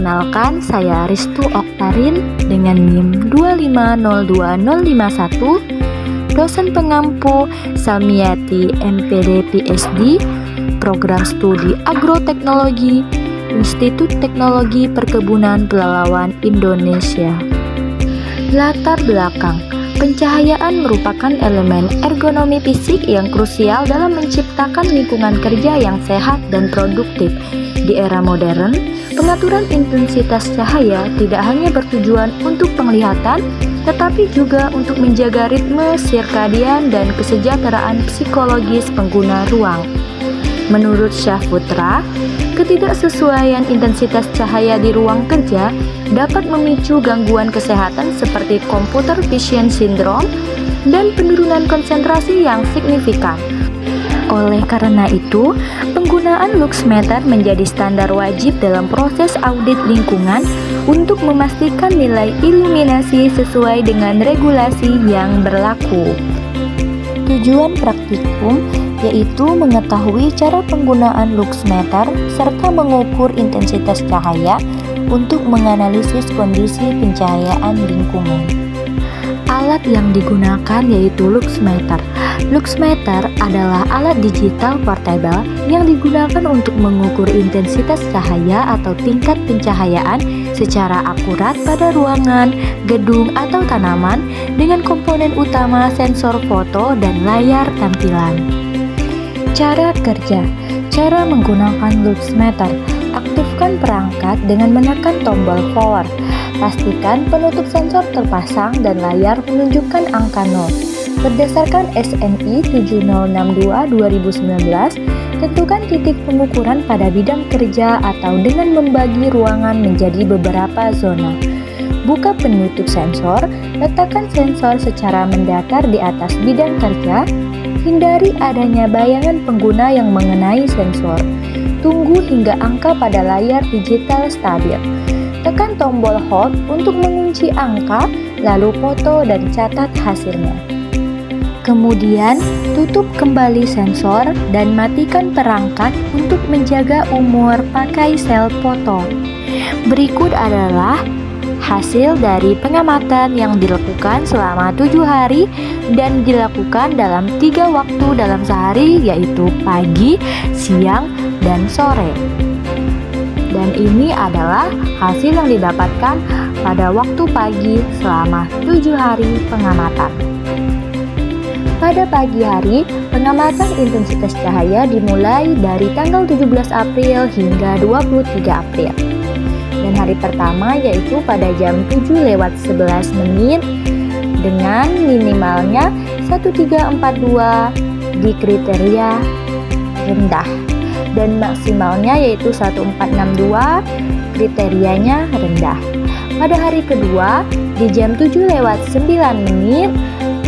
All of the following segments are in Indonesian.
Perkenalkan, saya Ristu Oktarin dengan NIM 2502051, dosen pengampu Salmiati MPD PhD, Program Studi Agroteknologi, Institut Teknologi Perkebunan Pelalawan Indonesia. Latar belakang: pencahayaan merupakan elemen ergonomi fisik yang krusial dalam menciptakan lingkungan kerja yang sehat dan produktif. Di era modern, pengaturan intensitas cahaya tidak hanya bertujuan untuk penglihatan, tetapi juga untuk menjaga ritme sirkadian dan kesejahteraan psikologis pengguna ruang. Menurut Syahputra, ketidaksesuaian intensitas cahaya di ruang kerja dapat memicu gangguan kesehatan seperti computer vision syndrome dan penurunan konsentrasi yang signifikan. Oleh karena itu, penggunaan luxmeter menjadi standar wajib dalam proses audit lingkungan untuk memastikan nilai iluminasi sesuai dengan regulasi yang berlaku. Tujuan praktikum yaitu mengetahui cara penggunaan luxmeter serta mengukur intensitas cahaya untuk menganalisis kondisi pencahayaan lingkungan. Alat yang digunakan yaitu luxmeter. Luxmeter adalah alat digital portable yang digunakan untuk mengukur intensitas cahaya atau tingkat pencahayaan secara akurat pada ruangan, gedung, atau tanaman dengan komponen utama sensor foto dan layar tampilan. Cara kerja: cara menggunakan luxmeter. Aktifkan perangkat dengan menekan tombol power. Pastikan penutup sensor terpasang dan layar menunjukkan angka 0. Berdasarkan SNI 7062-2019, tentukan titik pengukuran pada bidang kerja atau dengan membagi ruangan menjadi beberapa zona. Buka penutup sensor, letakkan sensor secara mendatar di atas bidang kerja. Hindari adanya bayangan pengguna yang mengenai sensor. Tunggu hingga angka pada layar digital stabil. Tekan tombol Hold untuk mengunci angka, lalu foto dan catat hasilnya. Kemudian, tutup kembali sensor dan matikan perangkat untuk menjaga umur pakai sel foto. Berikut adalah hasil dari pengamatan yang dilakukan selama 7 hari dan dilakukan dalam 3 waktu dalam sehari, yaitu pagi, siang, dan sore. Dan ini adalah hasil yang didapatkan pada waktu pagi selama 7 hari pengamatan. Pada pagi hari, pengamatan intensitas cahaya dimulai dari tanggal 17 April hingga 23 April. Dan hari pertama yaitu pada jam 7:11 dengan minimalnya 1342 di kriteria rendah dan maksimalnya yaitu 1462 kriterianya rendah. Pada hari kedua di jam 7:09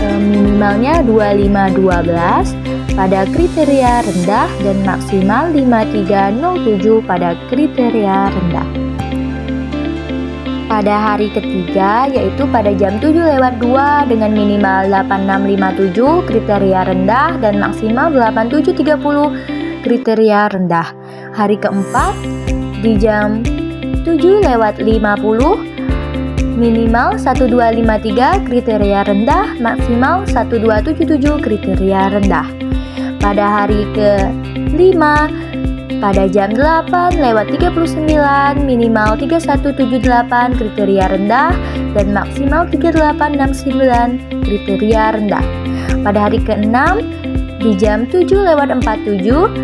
minimalnya 2512 pada kriteria rendah dan maksimal 5307 pada kriteria rendah. Pada hari ketiga yaitu pada jam 7:02 dengan minimal 8657 kriteria rendah dan maksimal 8730 kriteria rendah. Hari keempat di jam 7:50 minimal 1253 kriteria rendah, maksimal 1277 kriteria rendah. Pada hari ke-5 pada jam 8:39 minimal 3178 kriteria rendah dan maksimal 3869 kriteria rendah. Pada hari ke-6 di jam 7:47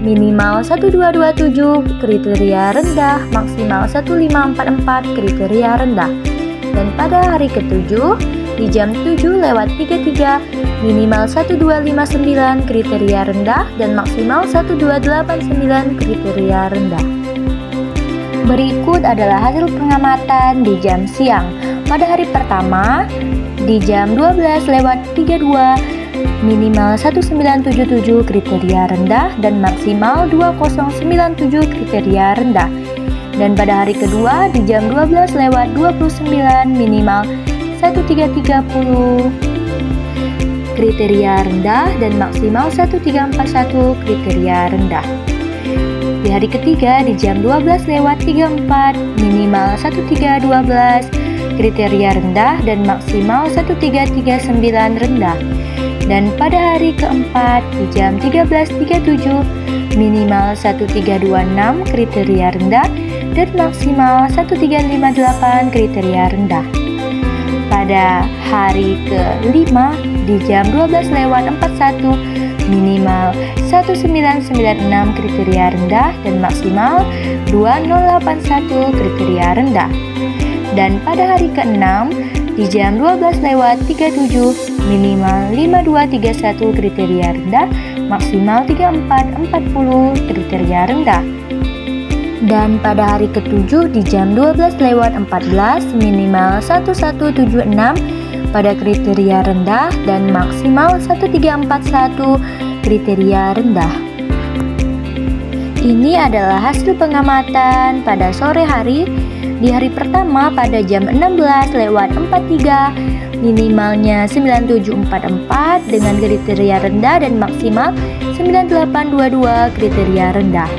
minimal 1227 kriteria rendah, maksimal 1544 kriteria rendah. Dan pada hari ke-7 di jam 7:33 minimal 1259 kriteria rendah dan maksimal 1289 kriteria rendah. Berikut adalah hasil pengamatan di jam siang. Pada hari pertama di jam 12:32 minimal 1977 kriteria rendah dan maksimal 2097 kriteria rendah. Dan pada hari kedua di jam 12:29 minimal 1330 kriteria rendah dan maksimal 1341 kriteria rendah. Di hari ketiga di jam 12:34 minimal 1312 kriteria rendah dan maksimal 1339 rendah. Dan pada hari keempat di jam 13:37 minimal 1326 kriteria rendah dan maksimal 1358 kriteria rendah. Pada hari kelima di jam 12:41 minimal 1996 kriteria rendah dan maksimal 2081 kriteria rendah. Dan pada hari keenam di jam 12:37 minimal 5231 kriteria rendah, maksimal 3440 kriteria rendah. Dan pada hari ketujuh di jam 12:14 minimal 1176 pada kriteria rendah dan maksimal 1341 kriteria rendah. Ini adalah hasil pengamatan pada sore hari. Di hari pertama pada jam 16:43 minimalnya 9744 dengan kriteria rendah dan maksimal 9822 kriteria rendah.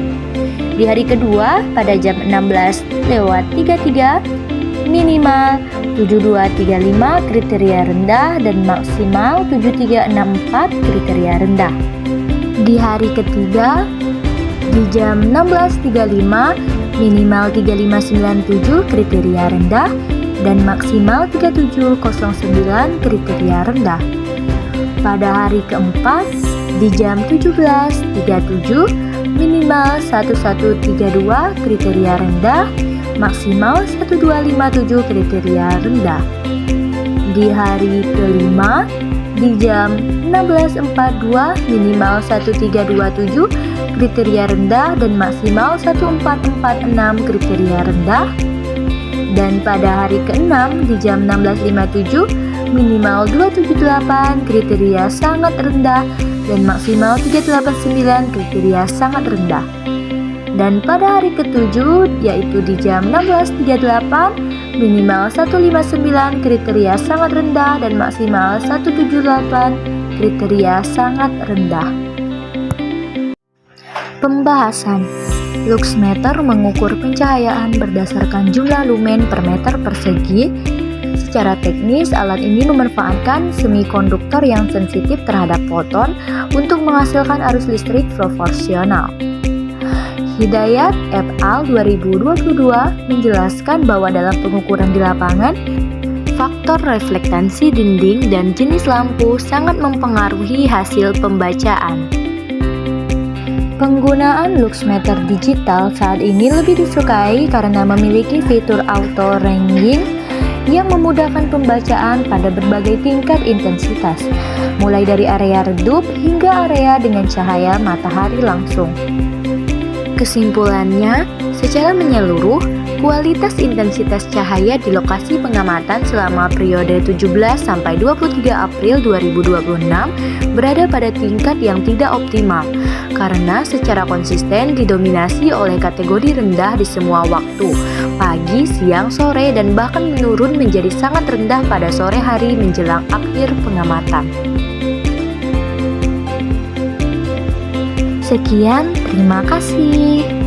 Di hari kedua pada jam 16:33 minimal 7235 kriteria rendah dan maksimal 7364 kriteria rendah. Di hari ketiga di jam 16:35 minimal 3597 kriteria rendah dan maksimal 3709 kriteria rendah. Pada hari keempat di jam 17:37 minimal 1132 kriteria rendah, maksimal 1257 kriteria rendah. Di hari kelima di jam 16:42 minimal 1327 kriteria rendah dan maksimal 1446 kriteria rendah. Dan pada hari keenam di jam 16:57 minimal 278 kriteria sangat rendah dan maksimal 389 kriteria sangat rendah. Dan pada hari ketujuh yaitu di jam 16:38 minimal 159 kriteria sangat rendah dan maksimal 178 kriteria sangat rendah. Pembahasan. Luxmeter mengukur pencahayaan berdasarkan jumlah lumen per meter persegi. Secara teknis, alat ini memanfaatkan semikonduktor yang sensitif terhadap foton untuk menghasilkan arus listrik proporsional. Hidayat et al. 2022 menjelaskan bahwa dalam pengukuran di lapangan, faktor reflektansi dinding dan jenis lampu sangat mempengaruhi hasil pembacaan. Penggunaan luxmeter digital saat ini lebih disukai karena memiliki fitur auto ranging yang memudahkan pembacaan pada berbagai tingkat intensitas, mulai dari area redup hingga area dengan cahaya matahari langsung. Kesimpulannya, secara menyeluruh, kualitas intensitas cahaya di lokasi pengamatan selama periode 17 sampai 23 April 2026 berada pada tingkat yang tidak optimal karena secara konsisten didominasi oleh kategori rendah di semua waktu, pagi, siang, sore, dan bahkan menurun menjadi sangat rendah pada sore hari menjelang akhir pengamatan. Sekian, terima kasih.